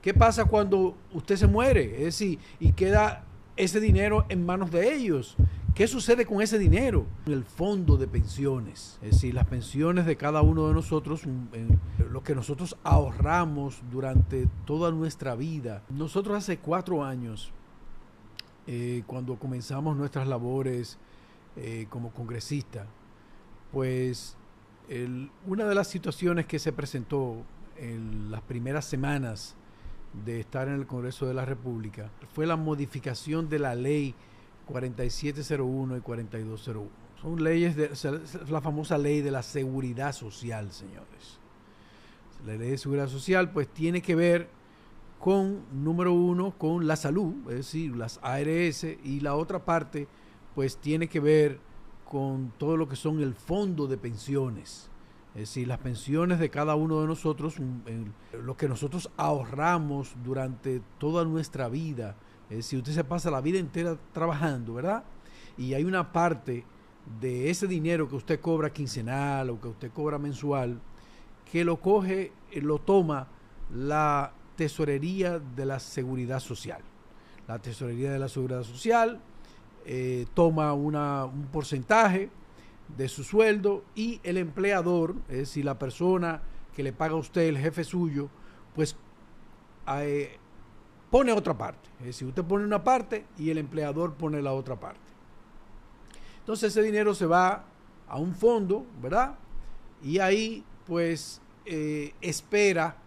¿Qué pasa cuando usted se muere? Es decir, y queda ese dinero en manos de ellos. ¿Qué sucede con ese dinero? El fondo de pensiones, es decir, las pensiones de cada uno de nosotros, lo que nosotros ahorramos durante toda nuestra vida. Nosotros hace 4 años, cuando comenzamos nuestras labores como congresista, pues una de las situaciones que se presentó en las primeras semanas de estar en el Congreso de la República fue la modificación de la ley 4701 y 4201. Son leyes la famosa ley de la seguridad social, señores. La ley de seguridad social pues tiene que ver con, número uno, con la salud, es decir, las ARS, y la otra parte pues tiene que ver con todo lo que son el fondo de pensiones. Es decir, las pensiones de cada uno de nosotros, lo que nosotros ahorramos durante toda nuestra vida. Es decir, usted se pasa la vida entera trabajando, ¿verdad? Y hay una parte de ese dinero que usted cobra quincenal o que usted cobra mensual, que lo toma la Tesorería de la Seguridad Social. La Tesorería de la Seguridad Social toma un porcentaje de su sueldo, y el empleador, es decir, la persona que le paga a usted, el jefe suyo, pues pone otra parte. Es decir, usted pone una parte y el empleador pone la otra parte. Entonces ese dinero se va a un fondo, ¿verdad? Y ahí pues espera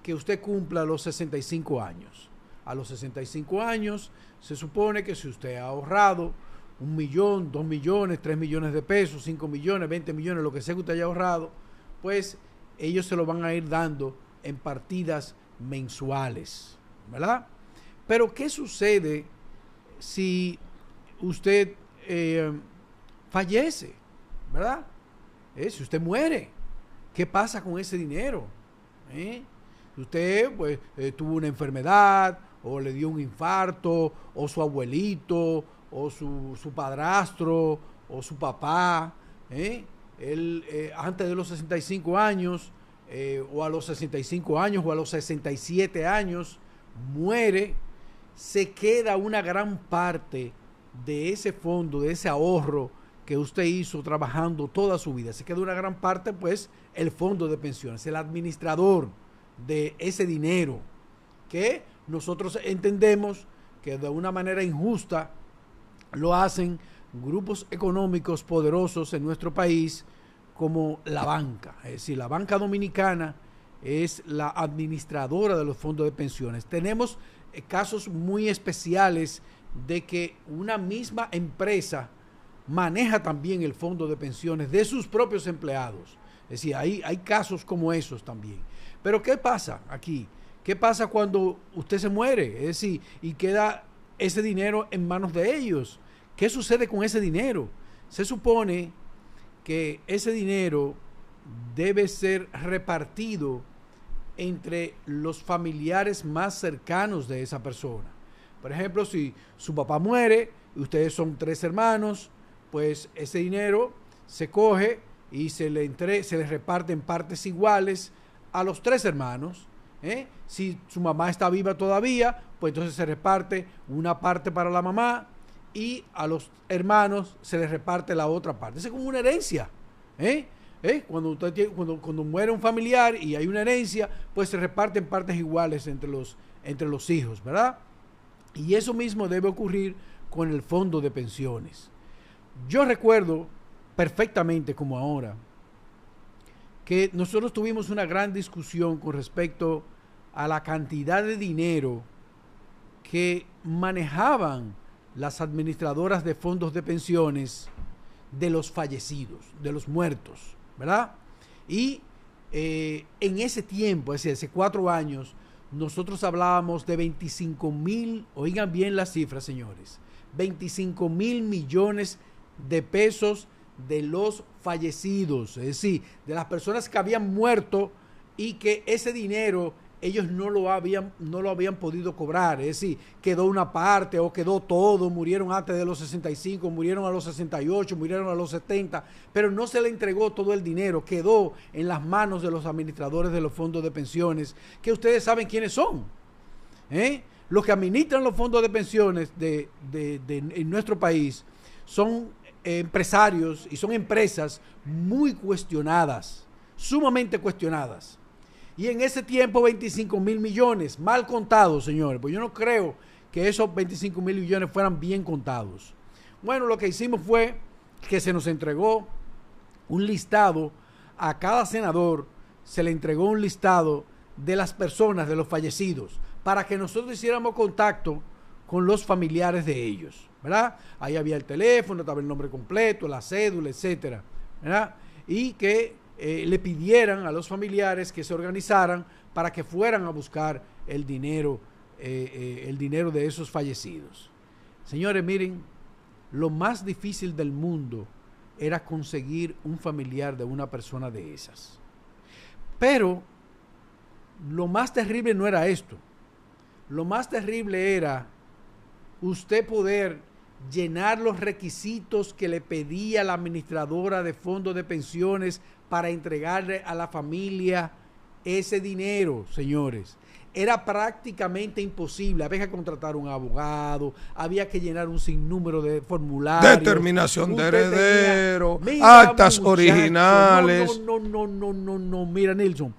que usted cumpla los 65 años. A los 65 años se supone que si usted ha ahorrado 1 millón, 2 millones, 3 millones de pesos, 5 millones, 20 millones, lo que sea que usted haya ahorrado, pues ellos se lo van a ir dando en partidas mensuales, ¿verdad? Pero ¿qué sucede si usted fallece, ¿verdad? Si usted muere, ¿qué pasa con ese dinero? Usted pues tuvo una enfermedad, o le dio un infarto, o su abuelito, o su padrastro, o su papá, él antes de los 65 años, o a los 65 años, o a los 67 años, muere, se queda una gran parte de ese fondo, de ese ahorro que usted hizo trabajando toda su vida. Se queda una gran parte, pues, el fondo de pensiones, el administrador de ese dinero, que nosotros entendemos que de una manera injusta lo hacen grupos económicos poderosos en nuestro país, como la banca. Es decir, la banca dominicana es la administradora de los fondos de pensiones. Tenemos casos muy especiales de que una misma empresa maneja también el fondo de pensiones de sus propios empleados. Es decir, hay casos como esos también. Pero ¿qué pasa aquí? ¿Qué pasa cuando usted se muere? Es decir, y queda ese dinero en manos de ellos. ¿Qué sucede con ese dinero? Se supone que ese dinero debe ser repartido entre los familiares más cercanos de esa persona. Por ejemplo, si su papá muere y ustedes son 3 hermanos, pues ese dinero se coge y se le reparte en partes iguales a los 3 hermanos. Si su mamá está viva todavía, pues entonces se reparte una parte para la mamá, y a los hermanos se les reparte la otra parte. Es como una herencia. Cuando muere un familiar y hay una herencia, pues se reparten partes iguales entre los hijos, ¿verdad? Y eso mismo debe ocurrir con el fondo de pensiones. Yo recuerdo perfectamente, como ahora, que nosotros tuvimos una gran discusión con respecto a la cantidad de dinero que manejaban las administradoras de fondos de pensiones de los fallecidos, de los muertos, ¿verdad? Y en ese tiempo, es decir, hace 4 años, nosotros hablábamos de 25,000, oigan bien las cifras, señores, 25,000 millones de pesos de los fallecidos, es decir, de las personas que habían muerto y que ese dinero ellos no lo habían podido cobrar, es decir, quedó una parte o quedó todo, murieron antes de los 65, murieron a los 68, murieron a los 70, pero no se le entregó todo el dinero, quedó en las manos de los administradores de los fondos de pensiones, que ustedes saben quiénes son, los que administran los fondos de pensiones en nuestro país son empresarios y son empresas muy cuestionadas, sumamente cuestionadas. Y en ese tiempo 25 mil millones, mal contados, señores, pues yo no creo que esos 25 mil millones fueran bien contados. Bueno, lo que hicimos fue que se nos entregó un listado, a cada senador se le entregó un listado de las personas, de los fallecidos, para que nosotros hiciéramos contacto con los familiares de ellos, ¿verdad? Ahí había el teléfono, estaba el nombre completo, la cédula, etcétera, ¿verdad? Y que le pidieran a los familiares que se organizaran para que fueran a buscar el dinero de esos fallecidos. Señores, miren, lo más difícil del mundo era conseguir un familiar de una persona de esas. Pero lo más terrible no era esto. Lo más terrible era usted poder llenar los requisitos que le pedía la administradora de fondos de pensiones para entregarle a la familia ese dinero, señores. Era prácticamente imposible. Había que contratar un abogado, había que llenar un sinnúmero de formularios. Determinación de heredero, actas originales. No, mira, Nilson.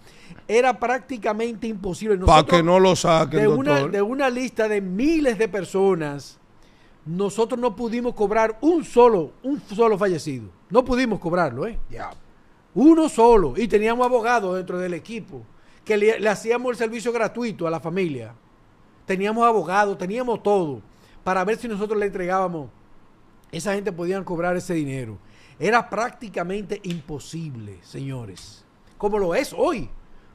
Era prácticamente imposible. Para que no lo saquen, doctor. De una lista de miles de personas, nosotros no pudimos cobrar un solo fallecido. No pudimos cobrarlo, Ya. Uno solo. Y teníamos abogados dentro del equipo que le hacíamos el servicio gratuito a la familia. Teníamos abogados, teníamos todo para ver si nosotros le entregábamos. Esa gente podían cobrar ese dinero. Era prácticamente imposible, señores. Como lo es hoy.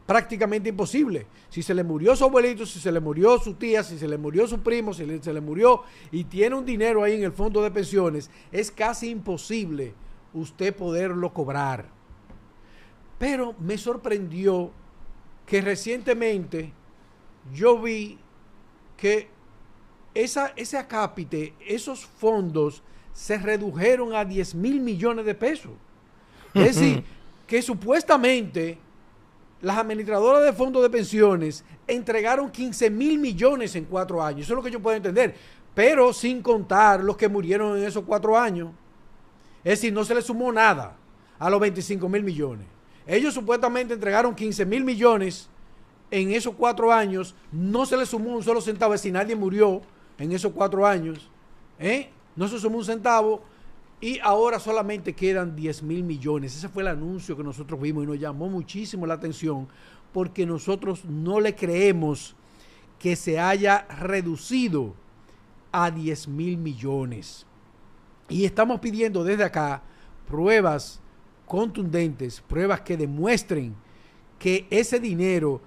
Prácticamente imposible. Si se le murió su abuelito, si se le murió su tía, si se le murió su primo, si se le murió y tiene un dinero ahí en el fondo de pensiones, es casi imposible usted poderlo cobrar. Pero me sorprendió que recientemente yo vi que ese acápite, esos fondos se redujeron a 10 mil millones de pesos. Es decir, que supuestamente las administradoras de fondos de pensiones entregaron 15 mil millones en 4 años. Eso es lo que yo puedo entender. Pero sin contar los que murieron en esos 4 años. Es decir, no se le sumó nada a los 25 mil millones. Ellos supuestamente entregaron 15 mil millones en esos 4 años. No se le sumó un solo centavo. Es decir, nadie murió en esos 4 años. No se sumó un centavo. Y ahora solamente quedan 10 mil millones. Ese fue el anuncio que nosotros vimos y nos llamó muchísimo la atención porque nosotros no le creemos que se haya reducido a 10 mil millones. Y estamos pidiendo desde acá pruebas contundentes, pruebas que demuestren que ese dinero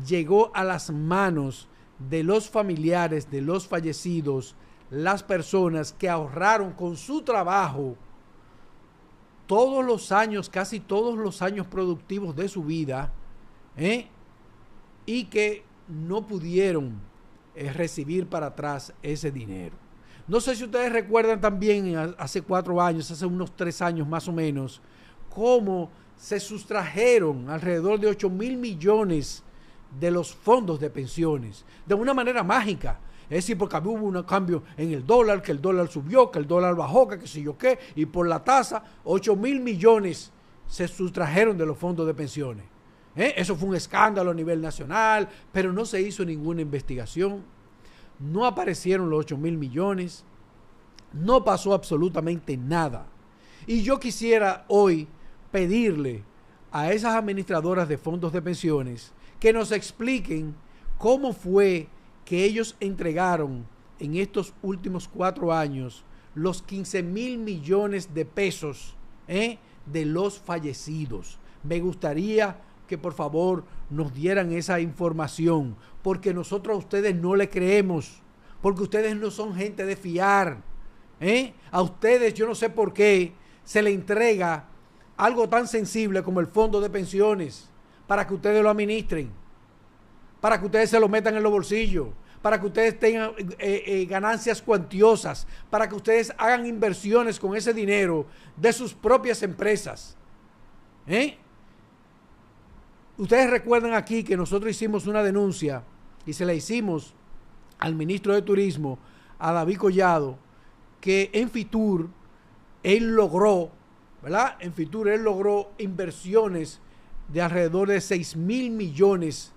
llegó a las manos de los familiares de los fallecidos, las personas que ahorraron con su trabajo todos los años, casi todos los años productivos de su vida, y que no pudieron recibir para atrás ese dinero. No sé si ustedes recuerdan también hace 4 años, hace unos 3 años más o menos, cómo se sustrajeron alrededor de 8 mil millones de los fondos de pensiones de una manera mágica. Es decir, porque hubo un cambio en el dólar, que el dólar subió, que el dólar bajó, que qué sé yo qué, y por la tasa, 8 mil millones se sustrajeron de los fondos de pensiones. Eso fue un escándalo a nivel nacional, pero no se hizo ninguna investigación, no aparecieron los 8 mil millones, no pasó absolutamente nada. Y yo quisiera hoy pedirle a esas administradoras de fondos de pensiones que nos expliquen cómo fue que ellos entregaron en estos últimos 4 años los 15 mil millones de pesos de los fallecidos. Me gustaría que por favor nos dieran esa información, porque nosotros a ustedes no le creemos, porque ustedes no son gente de fiar. A ustedes yo no sé por qué se le entrega algo tan sensible como el fondo de pensiones para que ustedes lo administren. para que ustedes se lo metan en los bolsillos, para que ustedes tengan ganancias cuantiosas, para que ustedes hagan inversiones con ese dinero de sus propias empresas. Ustedes recuerdan aquí que nosotros hicimos una denuncia y se la hicimos al ministro de Turismo, a David Collado, que en Fitur él logró, ¿verdad? En Fitur él logró inversiones de alrededor de 6,000 millones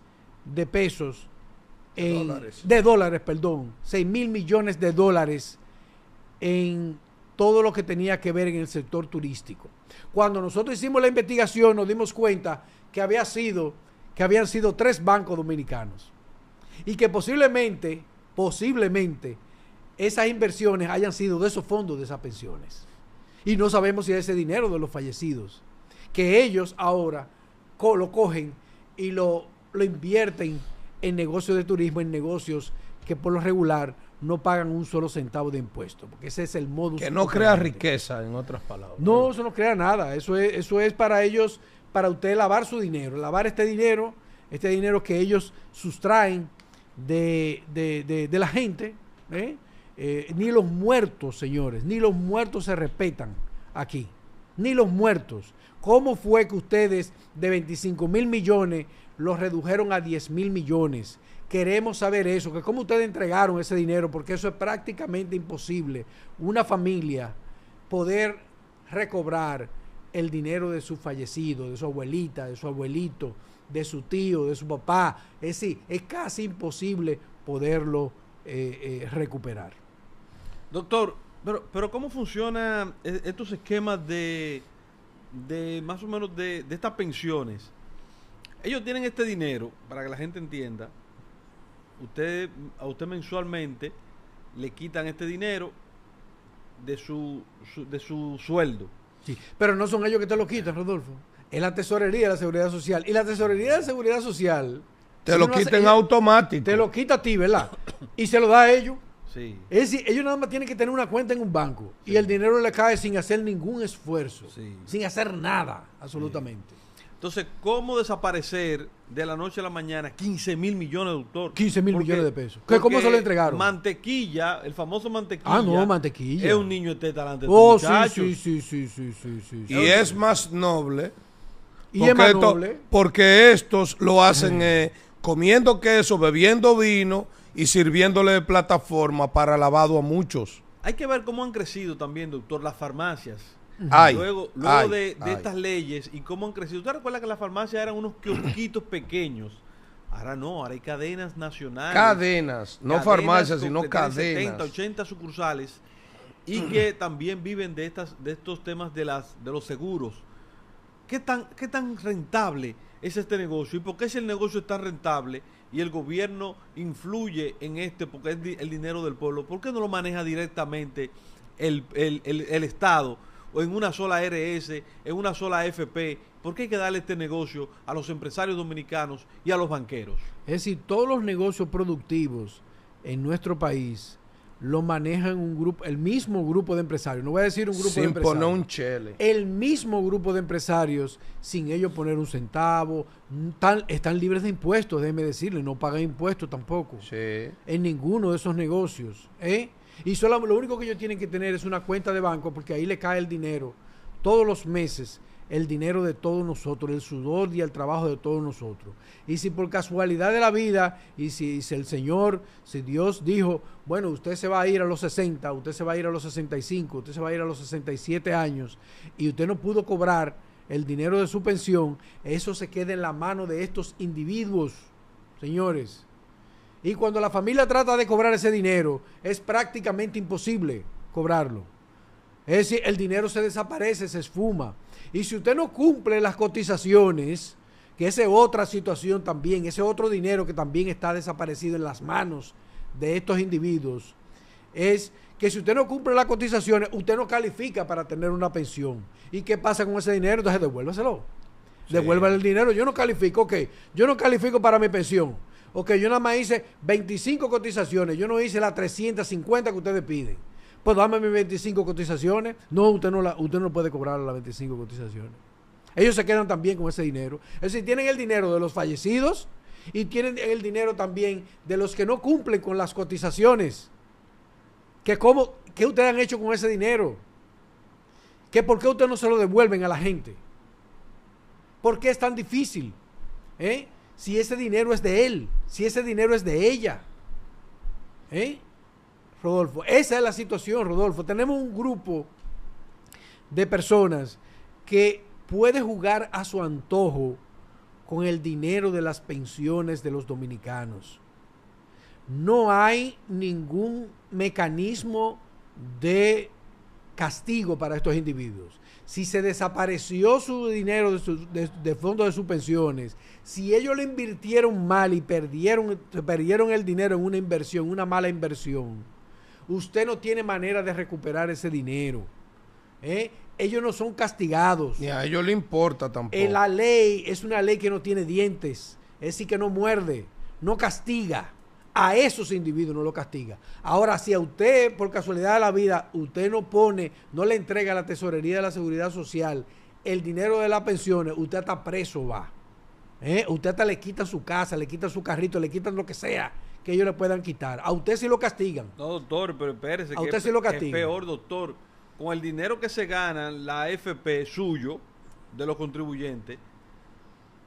de pesos, de dólares, 6,000 millones de dólares en todo lo que tenía que ver en el sector turístico. Cuando nosotros hicimos la investigación nos dimos cuenta que habían sido 3 bancos dominicanos y que posiblemente esas inversiones hayan sido de esos fondos de esas pensiones. Y no sabemos si es ese dinero de los fallecidos, que ellos ahora lo cogen y lo invierten en negocios de turismo, en negocios que por lo regular no pagan un solo centavo de impuestos, porque ese es el modus. Que no crea riqueza, en otras palabras. No, eso no crea nada. Eso es para ellos, para usted lavar su dinero, lavar este dinero que ellos sustraen de la gente. Ni los muertos, señores, ni los muertos se respetan aquí, ni los muertos. ¿Cómo fue que ustedes de 25,000 millones los redujeron a 10,000 millones? Queremos saber eso, que cómo ustedes entregaron ese dinero, porque eso es prácticamente imposible. Una familia poder recobrar el dinero de su fallecido, de su abuelita, de su abuelito, de su tío, de su papá. Es decir, es casi imposible poderlo recuperar. Doctor, pero ¿cómo funcionan estos esquemas de más o menos de estas pensiones? Ellos tienen este dinero, para que la gente entienda, a usted mensualmente le quitan este dinero de su sueldo. Sí, pero no son ellos que te lo quitan, Rodolfo. Es la tesorería de la Seguridad Social. Y la tesorería de la Seguridad Social te lo quiten automático. Te lo quita a ti, ¿verdad? Y se lo da a ellos. Sí. Es decir, ellos nada más tienen que tener una cuenta en un banco. Sí. Y el dinero le cae sin hacer ningún esfuerzo. Sí. Sin hacer nada, absolutamente. Sí. Entonces, ¿cómo desaparecer de la noche a la mañana 15,000 millones, doctor? 15,000 millones de pesos. ¿Cómo se lo entregaron? Mantequilla, el famoso Mantequilla. Ah, no, Mantequilla. Es un niño de teta delante de muchachos. Sí. Y es más noble. Y es más noble. Porque estos lo hacen comiendo queso, bebiendo vino y sirviéndole de plataforma para lavado a muchos. Hay que ver cómo han crecido también, doctor, las farmacias. Luego de estas leyes y cómo han crecido. ¿Usted recuerda que las farmacias eran unos kiosquitos pequeños? Ahora no, ahora hay cadenas nacionales. Cadenas, no farmacias, sino cadenas. 70, 80 sucursales y que también viven de estos temas de los seguros. ¿Qué tan rentable es este negocio? ¿Y por qué si el negocio es tan rentable y el gobierno influye en porque es el dinero del pueblo? ¿Por qué no lo maneja directamente el Estado? O en una sola ARS, en una sola AFP. ¿Por qué hay que darle este negocio a los empresarios dominicanos y a los banqueros? Es decir, todos los negocios productivos en nuestro país lo manejan el mismo grupo de empresarios. No voy a decir un grupo de empresarios. Sin poner un chele. El mismo grupo de empresarios, sin ellos poner un centavo, están libres de impuestos, déjeme decirle, no pagan impuestos tampoco. Sí. En ninguno de esos negocios, Y lo único que ellos tienen que tener es una cuenta de banco, porque ahí le cae el dinero todos los meses, el dinero de todos nosotros, el sudor y el trabajo de todos nosotros. Y si por casualidad de la vida, y si Dios dijo, bueno, usted se va a ir a los 60, usted se va a ir a los 65, usted se va a ir a los 67 años, y usted no pudo cobrar el dinero de su pensión, eso se queda en la mano de estos individuos, señores. Y cuando la familia trata de cobrar ese dinero, es prácticamente imposible cobrarlo. Es decir, el dinero se desaparece, se esfuma. Y si usted no cumple las cotizaciones, que esa es otra situación también, ese otro dinero que también está desaparecido en las manos de estos individuos, es que si usted no cumple las cotizaciones, usted no califica para tener una pensión. ¿Y qué pasa con ese dinero? Entonces devuélvaselo. Sí. Devuélvale el dinero. Yo no califico, yo no califico para mi pensión. Yo nada más hice 25 cotizaciones, yo no hice las 350 que ustedes piden. Pues dame mis 25 cotizaciones. No, usted no puede cobrar las 25 cotizaciones. Ellos se quedan también con ese dinero. Es decir, tienen el dinero de los fallecidos Y tienen el dinero también de los que no cumplen con las cotizaciones. ¿Qué ustedes han hecho con ese dinero? ¿Por qué ustedes no se lo devuelven a la gente? ¿Por qué es tan difícil? Si ese dinero es de él, si ese dinero es de ella. Rodolfo, esa es la situación, Rodolfo. Tenemos un grupo de personas que puede jugar a su antojo con el dinero de las pensiones de los dominicanos. No hay ningún mecanismo de castigo para estos individuos. Si se desapareció su dinero de fondo de sus pensiones, si ellos lo invirtieron mal y perdieron el dinero en una inversión, una mala inversión, usted no tiene manera de recuperar ese dinero. Ellos no son castigados. Ni a ellos les importa tampoco. La ley es una ley que no tiene dientes, es decir, que no muerde, no castiga. A esos individuos no lo castiga. Ahora, si a usted, por casualidad de la vida, usted no le entrega a la tesorería de la Seguridad Social el dinero de las pensiones, usted hasta preso va. Usted hasta le quita su casa, le quita su carrito, le quitan lo que sea que ellos le puedan quitar. A usted sí lo castigan. No, doctor, pero espérese. A usted sí lo castigan. Es peor, doctor. Con el dinero que se gana la AFP suyo, de los contribuyentes,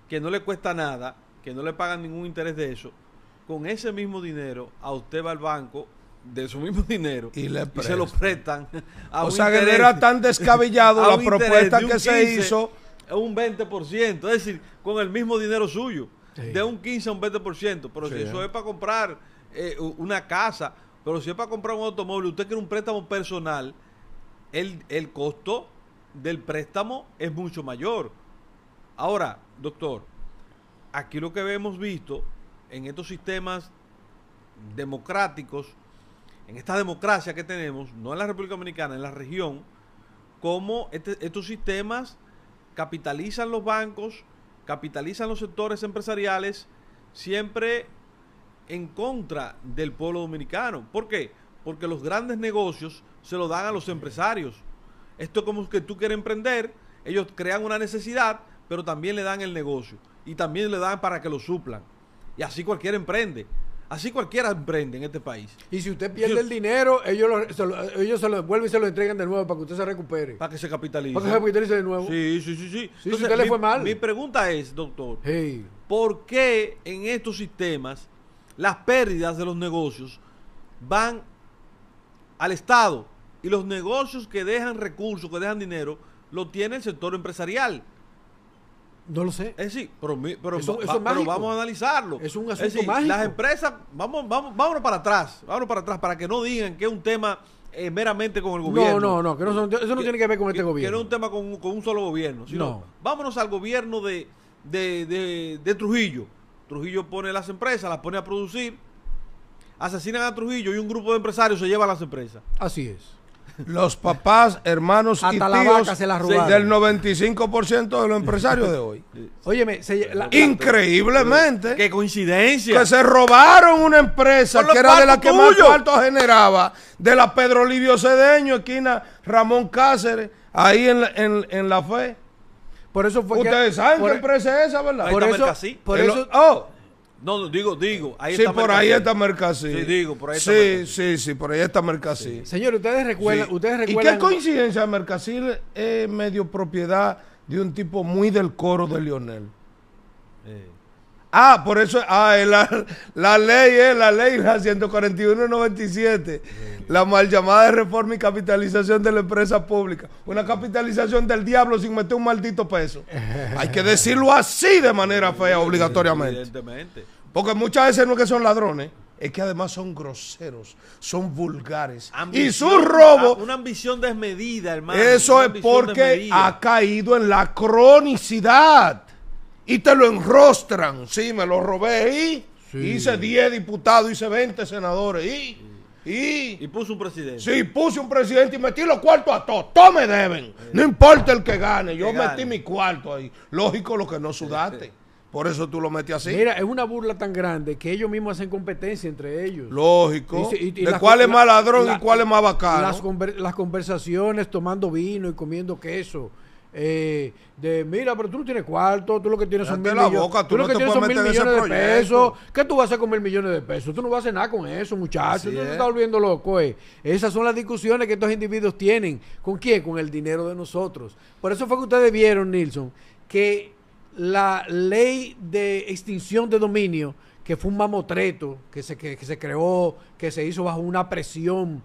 que no le cuesta nada, que no le pagan ningún interés de eso, con ese mismo dinero, a usted va al banco de su mismo dinero y se lo prestan a o sea, que no era tan descabellado la propuesta que se 15, hizo. Un 20%, es decir, con el mismo dinero suyo, sí, de un 15 a un 20%. Pero sí, si eso es para comprar una casa, pero si es para comprar un automóvil, usted quiere un préstamo personal, el costo del préstamo es mucho mayor. Ahora, doctor, aquí lo que hemos visto en estos sistemas democráticos, en esta democracia que tenemos, no en la República Dominicana, en la región, cómo estos sistemas capitalizan los bancos, capitalizan los sectores empresariales, siempre en contra del pueblo dominicano. ¿Por qué? Porque los grandes negocios se lo dan a los empresarios. Esto es como que tú quieres emprender, ellos crean una necesidad, pero también le dan el negocio y también le dan para que lo suplan. Y así cualquiera emprende. Así cualquiera emprende en este país. Y si usted pierde el dinero, ellos se lo devuelven y se lo entregan de nuevo para que usted se recupere. Para que se capitalice. Para que se capitalice de nuevo. Sí. Entonces, Si usted le fue mal. Mi pregunta es, doctor, hey, ¿por qué en estos sistemas las pérdidas de los negocios van al Estado y los negocios que dejan recursos, que dejan dinero, lo tiene el sector empresarial? No lo sé. Es decir, pero Eso es pero mágico. vamos a analizarlo. Es un asunto decir, mágico. Las empresas, vámonos para atrás, para que no digan que es un tema meramente con el gobierno. No, eso no tiene que ver con este gobierno. Que no es un tema con un solo gobierno, sino No. vámonos al gobierno de Trujillo. Trujillo pone las empresas, las pone a producir, asesinan a Trujillo y un grupo de empresarios se lleva a las empresas. Así es. Los papás, hermanos y Hasta la vaca tíos se la robaron. del 95% de los empresarios de hoy. Óyeme, Increíblemente. ¡Qué coincidencia! Que se robaron una empresa Con los que era de la que cuartos más tuyos. cuartos generaba, de la Pedro Livio Cedeño, esquina Ramón Cáceres, ahí en la fe. por eso fue Ustedes saben por- qué empresa es esa, ¿verdad? Ahí por está eso, Mercasí. por El- eso, oh, No, digo, ahí sí, está por Mercasí. ahí está Mercasí. Sí, digo, por ahí está Sí, Mercasí. sí, por ahí está Mercasí. señores, ustedes recuerdan, Sí. ¿Y qué coincidencia? Mercasí es medio propiedad de un tipo muy del coro de Lionel. Por eso, es la ley, la 141-97, la mal llamada de reforma y capitalización de la empresa pública. Una capitalización del diablo sin meter un maldito peso. Hay que decirlo así de manera fea, obligatoriamente. Evidentemente. Porque muchas veces no es que son ladrones, es que además son groseros, son vulgares. Y su robo, Una ambición desmedida, hermano. eso una es ambición porque desmedida. ha caído en la cronicidad. Y te lo enrostran. Sí, me lo robé y Sí. hice 10 diputados, hice 20 senadores y puso un presidente. sí, puse un presidente y metí los cuartos a todos. Todos me deben. No importa el que gane. Yo Que metí gane. mi cuarto ahí. Lógico, lo que no sudaste. Por eso tú lo metes así. Mira, es una burla tan grande que ellos mismos hacen competencia entre ellos. Lógico. Y ¿De las- cuál es más ladrón la- y cuál es más bacano? Las conversaciones tomando vino y comiendo queso. mira, pero tú no tienes cuarto, tú lo que tienes son Cállate 1.000 la millones, boca, tú tú lo no que te tienes son puedes 1.000 meter en ese millones de proyecto. pesos. ¿Qué tú vas a hacer con 1.000 millones de pesos? Tú no vas a hacer nada con eso, muchachos. Así Tú te es. estás volviendo loco, Esas son las discusiones que estos individuos tienen. ¿Con quién? Con el dinero de nosotros. Por eso fue que ustedes vieron, Nilson, que la ley de extinción de dominio, que fue un mamotreto, que se creó, que se hizo bajo una presión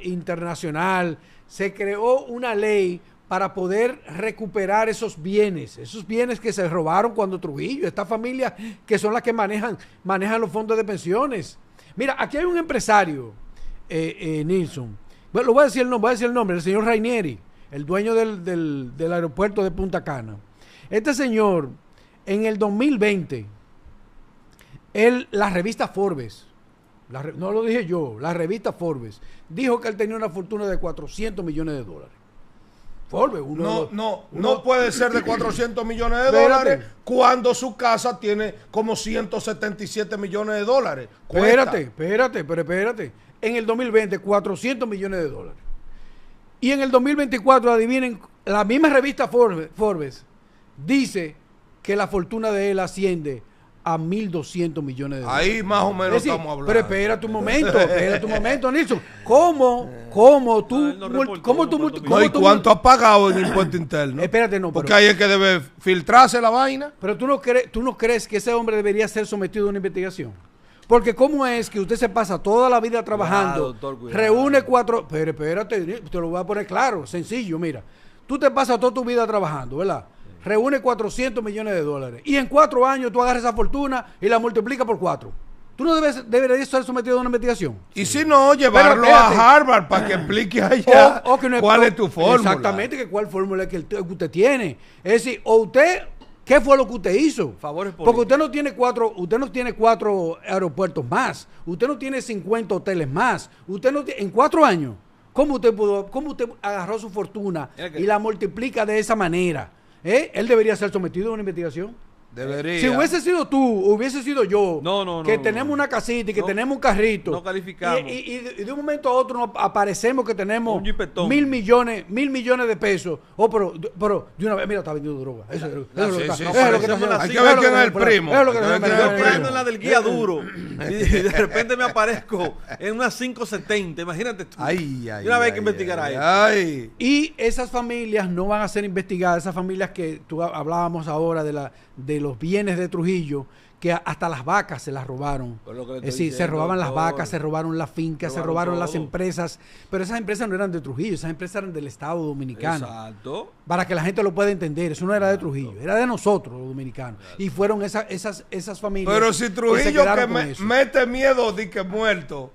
internacional, se creó una ley para poder recuperar esos bienes que se robaron cuando Trujillo, estas familias que son las que manejan los fondos de pensiones. Mira, aquí hay un empresario, Nilson, bueno, voy a decir el nombre, el señor Rainieri, el dueño del aeropuerto de Punta Cana. Este señor, en el 2020, la revista Forbes, no lo dije yo, la revista Forbes, dijo que él tenía una fortuna de $400 millones. Forbes, no puede ser de 400 millones de Espérate. dólares cuando su casa tiene como 177 millones de dólares. Espérate. En el 2020, $400 millones. Y en el 2024, adivinen, la misma revista Forbes dice que la fortuna de él asciende a $1.200 millones. Ahí más o menos Es decir, estamos hablando. pero espérate un momento, Nilson. ¿Cómo tú? No, ¿y cuánto ha pagado en impuesto interno? Espérate, no. Porque ahí es que debe filtrarse la vaina. Pero tú no crees que ese hombre debería ser sometido a una investigación. Porque ¿cómo es que usted se pasa toda la vida trabajando, doctor, reúne cuatro... Pero espérate, te lo voy a poner claro, sencillo, mira. Tú te pasas toda tu vida trabajando, ¿verdad? Reúne $400 millones. Y en 4 años tú agarras esa fortuna y la multiplicas por 4. ¿Tú no deberías estar sometido a una investigación? Y si no, llevarlo a Harvard para que explique allá cuál es tu fórmula. Exactamente, que cuál fórmula que usted tiene. Es decir, o usted... ¿Qué fue lo que usted hizo? Favores políticos. Porque usted no tiene cuatro aeropuertos más, usted no tiene 50 hoteles más, usted no tiene, en 4 años, ¿cómo usted agarró su fortuna y la multiplica de esa manera? Él debería ser sometido a una investigación. Debería. Si hubiese sido tú, hubiese sido yo, que tenemos una casita y que tenemos un carrito, no calificamos. Y de un momento a otro nos aparecemos que tenemos un jipetón. 1.000 millones de pesos. Pero de una vez, mira, está vendiendo droga. Eso es lo que está haciendo. Hay que ver quién es el primo. Eso es lo que está Yo haciendo. esperando en la del guía duro y de repente me aparezco en una 570. Imagínate tú. Ay, y una vez hay que investigar a él. Ay. Y esas familias no van a ser investigadas, esas familias que tú hablábamos ahora de los bienes de Trujillo, que hasta las vacas se las robaron. Es decir, se robaban las vacas, se robaron las fincas, se robaron las empresas, pero esas empresas no eran de Trujillo, esas empresas eran del Estado Dominicano. Exacto. Para que la gente lo pueda entender, eso no era de Trujillo, era de nosotros los dominicanos. Y fueron esas familias. Pero si Trujillo que eso. mete miedo de que muerto,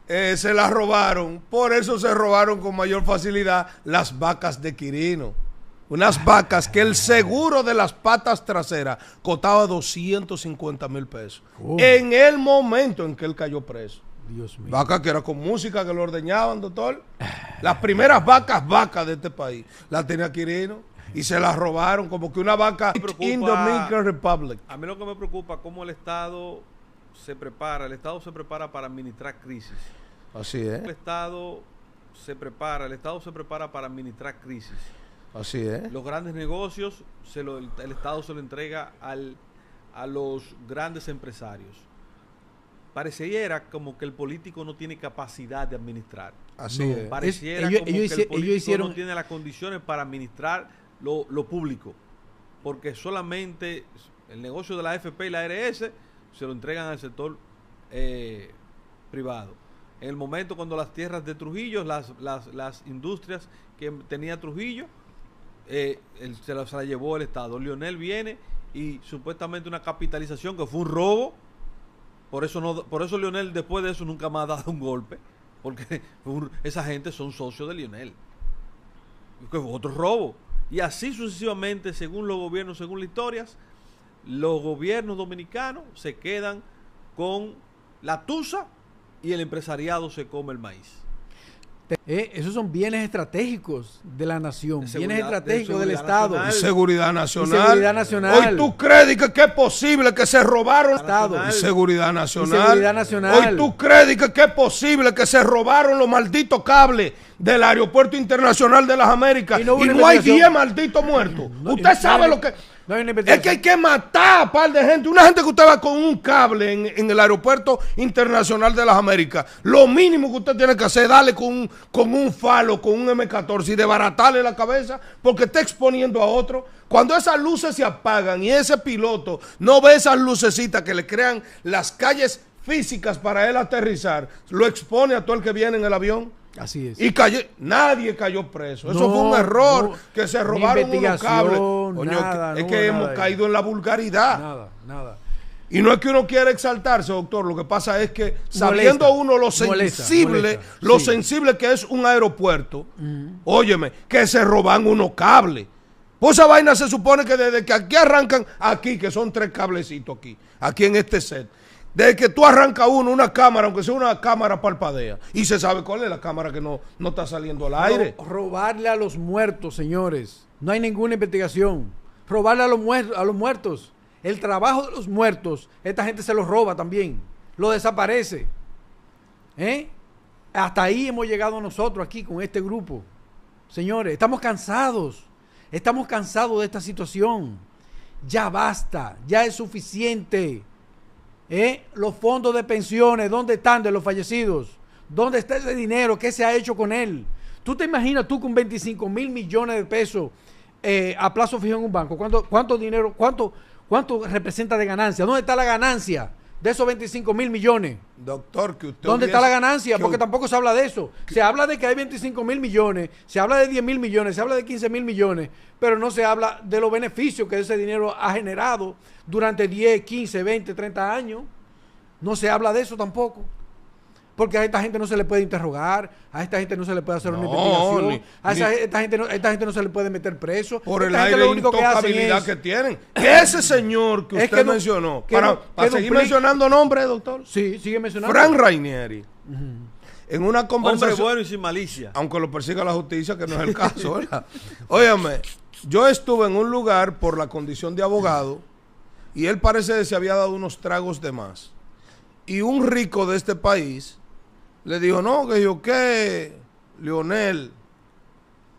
se las robaron, por eso se robaron con mayor facilidad las vacas de Quirino. Unas vacas que el seguro de las patas traseras costaba 250 mil pesos. En el momento en que él cayó preso. Dios mío. Vacas que era con música que lo ordeñaban, doctor. Las primeras vacas de este país las tenía Quirino y se las robaron como que una vaca in Dominican Republic. A mí lo que me preocupa es cómo el Estado se prepara. El Estado se prepara para administrar crisis. Así es. El Estado se prepara para administrar crisis. Así es. Los grandes negocios, el Estado se lo entrega a los grandes empresarios. Pareciera como que el político no tiene capacidad de administrar. Así es. Pareciera como que el político no tiene las condiciones para administrar lo público. Porque solamente el negocio de la AFP y la ARS se lo entregan al sector privado. En el momento cuando las tierras de Trujillo, las industrias que tenía Trujillo, se la llevó el Estado. Leonel viene y supuestamente una capitalización que fue un robo. Por eso Leonel después de eso nunca más ha dado un golpe, porque esa gente son socios de Leonel, que fue otro robo. Y así sucesivamente, según los gobiernos, según las historias, los gobiernos dominicanos se quedan con la tusa y el empresariado se come el maíz. Esos son bienes estratégicos de la nación, De bienes seguridad- estratégicos de del seguridad Estado. Y seguridad nacional. Y seguridad nacional. Hoy tú crees que es posible que se robaron Estado. y seguridad nacional. Y seguridad nacional. Hoy tú crees que es posible que se robaron los malditos cables del Aeropuerto Internacional de las Américas y Y no hubo una no hay investigación. 10 malditos muertos. No, Usted y- sabe no, lo que... no hay una Es que investigación. hay que matar a par de gente. Una gente que usted va con un cable en el Aeropuerto Internacional de las Américas. Lo mínimo que usted tiene que hacer es darle con un falo, con un M14 y desbaratarle la cabeza porque está exponiendo a otro. Cuando esas luces se apagan y ese piloto no ve esas lucecitas que le crean las calles físicas para él aterrizar, lo expone a todo el que viene en el avión. Así es. Y nadie cayó preso. Eso No, fue un error, no, que se ni robaron unos investigación, cables. Coño, nada, es no que hubo hemos nada caído en la vulgaridad. Nada. Y no es que uno quiera exaltarse, doctor. Lo que pasa es que sabiendo uno lo sensible, molesta, sí. sensible que es un aeropuerto, óyeme, que se roban unos cables. Pues esa vaina se supone que desde que aquí arrancan, aquí, que son 3 cablecitos aquí en este set. Desde que tú arrancas una cámara, aunque sea una cámara parpadea, y se sabe cuál es la cámara que no está saliendo al aire. Robarle a los muertos, señores. No hay ninguna investigación. Robarle a los muertos. El trabajo de los muertos, esta gente se los roba también. Lo desaparece. Hasta ahí hemos llegado nosotros aquí con este grupo. Señores, estamos cansados. Estamos cansados de esta situación. Ya basta. Ya es suficiente. Los fondos de pensiones, ¿dónde están de los fallecidos? ¿Dónde está ese dinero? ¿Qué se ha hecho con él? ¿Tú te imaginas tú con 25 mil millones de pesos a plazo fijo en un banco? ¿Cuánto dinero, cuánto representa de ganancia? ¿Dónde está la ganancia de esos 25 mil millones? Doctor, que usted ¿Dónde está la ganancia? que Porque tampoco se habla de eso. Se habla de que hay 25 mil millones, se habla de 10 mil millones, se habla de 15 mil millones, pero no se habla de los beneficios que ese dinero ha generado durante 10, 15, 20, 30 años. No se habla de eso tampoco. Porque a esta gente no se le puede interrogar, a esta gente no se le puede hacer una investigación, esta gente no se le puede meter preso. Por el Esta gente aire lo único que hacen intocabilidad es- que tienen. Ese señor que Es usted que no- mencionó, que para no seguir duplique- mencionando nombres, doctor. Sí, sigue mencionando. Frank Rainieri, en una Hombre conversación, bueno y sin malicia. aunque lo persiga la justicia, que no es el caso, ¿verdad? Óyame, yo estuve en un lugar por la condición de abogado y él parece que se había dado unos tragos de más. Y un rico de este país le dijo, no, que yo qué, Leonel,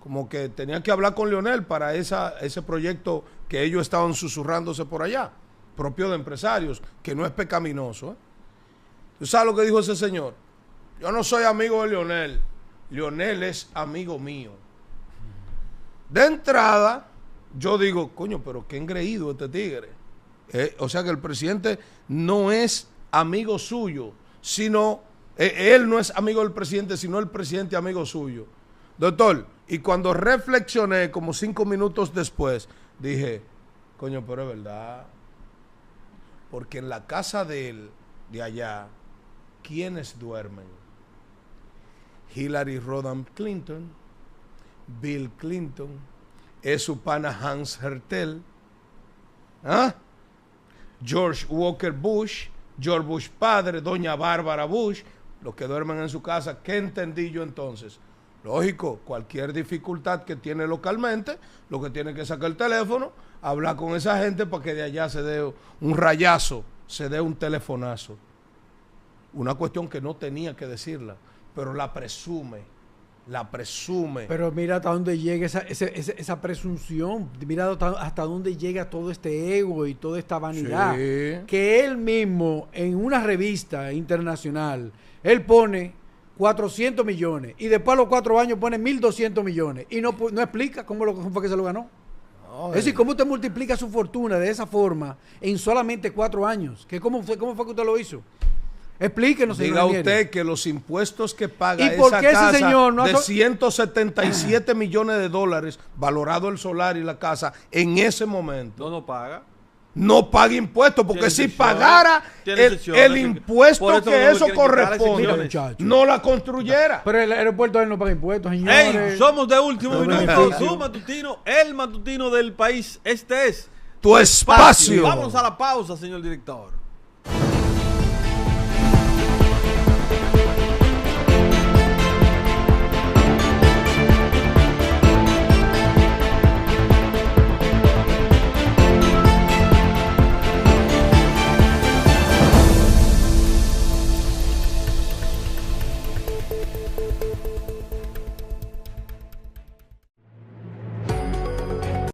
como que tenía que hablar con Leonel para ese proyecto que ellos estaban susurrándose por allá, propio de empresarios, que no es pecaminoso. ¿Tú sabes lo que dijo ese señor? Yo no soy amigo de Leonel, Leonel es amigo mío. De entrada, yo digo, coño, pero qué engreído este tigre. O sea que el presidente no es amigo suyo, sino... él no es amigo del presidente, sino el presidente amigo suyo. Doctor, y cuando reflexioné como 5 minutos después, dije, coño, pero es verdad. Porque en la casa de él, de allá, ¿quiénes duermen? Hillary Rodham Clinton, Bill Clinton, es su pana Hans Hertel, George Walker Bush, George Bush padre, doña Bárbara Bush, los que duermen en su casa. ¿Qué entendí yo entonces? Lógico, cualquier dificultad que tiene localmente, lo que tiene que sacar el teléfono, hablar con esa gente para que de allá se dé un rayazo, se dé un telefonazo. Una cuestión que no tenía que decirla, pero la presume. Pero mira hasta dónde llega esa presunción, mira hasta dónde llega todo este ego y toda esta vanidad. Sí. Que él mismo en una revista internacional, él pone 400 millones y después a los 4 años pone 1.200 millones y no explica cómo fue que se lo ganó. Es decir, cómo usted multiplica su fortuna de esa forma en solamente 4 años. ¿Cómo fue que usted lo hizo? Explíquenos, señor Diga Rainieri. usted que los impuestos que paga ¿Y por esa qué ese casa señor no ha de so- 177 millones de dólares, valorado el solar y la casa, en ese momento, No paga. no paga impuestos, porque Tiene si excepciones, pagara tiene el excepciones. Por impuesto eso que no le eso quieren quitar las corresponde, excepciones. Muchacho. no la construyera. Pero el aeropuerto él no paga impuestos, señores. ¡Ey! Somos de último No, minuto. beneficio. Su matutino, el matutino del país. Este es Tu espacio. Vámonos a la pausa, señor director.